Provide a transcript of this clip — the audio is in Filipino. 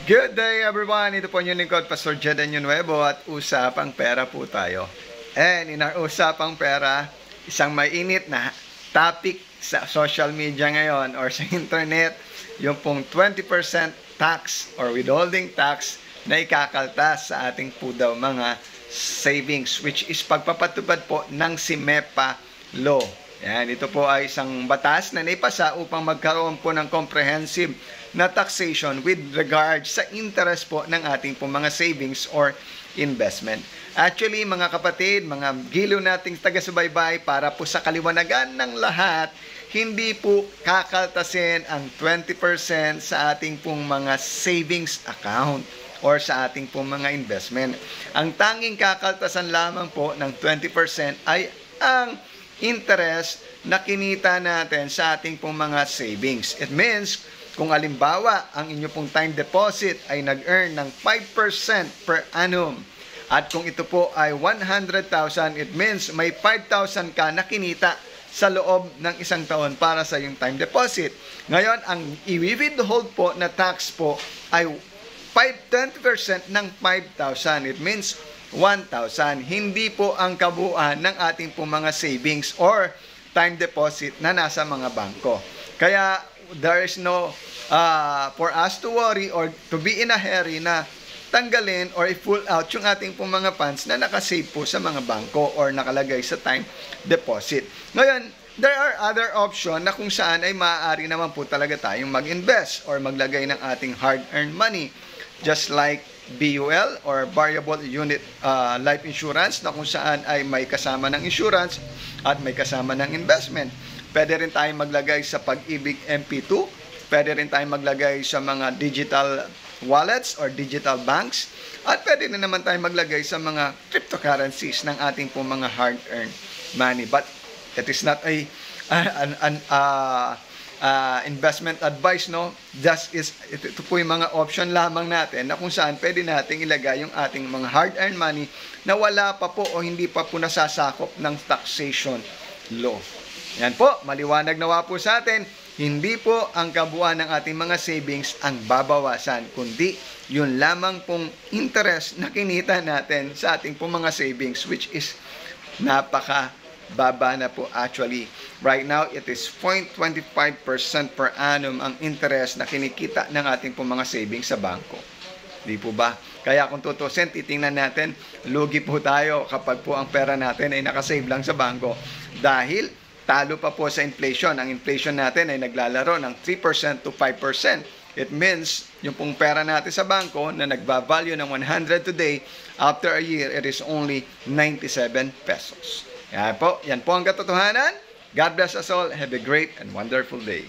Good day everyone! Ito po yung lingkod, Pastor Jeden Nuevo at usapang pera po tayo. And in our usapang pera, isang mainit na topic sa social media ngayon or sa internet, yung pong 20% tax or withholding tax na ikakaltas sa ating po daw mga savings, which is pagpapatupad po ng SIMEPA law. Yan, ito po ay isang batas na naipasa upang magkaroon po ng comprehensive na taxation with regard sa interest po ng ating po mga savings or investment. Actually, mga kapatid, mga giliw nating taga-subaybay, para po sa kaliwanagan ng lahat, hindi po kakaltasin ang 20% sa ating pong mga savings account or sa ating pong mga investment. Ang tanging kakaltasan lamang po ng 20% ay ang interest na kinita natin sa ating pong mga savings. It means, kung alimbawa, ang inyo pong time deposit ay nag-earn ng 5% per annum, at kung ito po ay 100,000, it means may 5,000 ka na kinita sa loob ng isang taon para sa yung time deposit. Ngayon, ang i-withhold po na tax po ay 20% ng 5,000. It means 1,000. Hindi po ang kabuuan ng ating po mga savings or time deposit na nasa mga bangko. Kaya there is no for us to worry or to be in a hurry na tanggalin or i-pull out yung ating po mga funds na nakasave po sa mga bangko or nakalagay sa time deposit. Ngayon, there are other option na kung saan ay maaari naman po talaga tayong mag-invest or maglagay ng ating hard-earned money, just like BUL or Variable Unit Life Insurance, na kung saan ay may kasama ng insurance at may kasama ng investment. Pwede rin tayong maglagay sa Pag-ibig MP2, pwede rin tayong maglagay sa mga digital wallets or digital banks, at pwede rin naman tayong maglagay sa mga cryptocurrencies ng ating po mga hard-earned money. But it is not a investment advice, no? Ito po yung mga option lamang natin na kung saan pwede nating ilagay yung ating mga hard-earned money na wala pa po o hindi pa po nasasakop ng taxation law. Yan po, maliwanag nawa po sa atin, hindi po ang kabuuan ng ating mga savings ang babawasan, kundi yun lamang pong interest na kinita natin sa ating pong mga savings, which is napaka-baba na po actually. Right now, it is 0.25% per annum ang interest na kinikita ng ating pong mga savings sa bangko. Di po ba? Kaya kung tutusin, titingnan natin, lugi po tayo kapag po ang pera natin ay nakasave lang sa bangko. Dahil talo pa po sa inflation. Ang inflation natin ay naglalaro ng 3% to 5%. It means, yung pong pera natin sa bangko na nagbavalue ng 100 today, after a year, it is only 97 pesos. Yan po ang katotohanan. God bless us all. Have a great and wonderful day.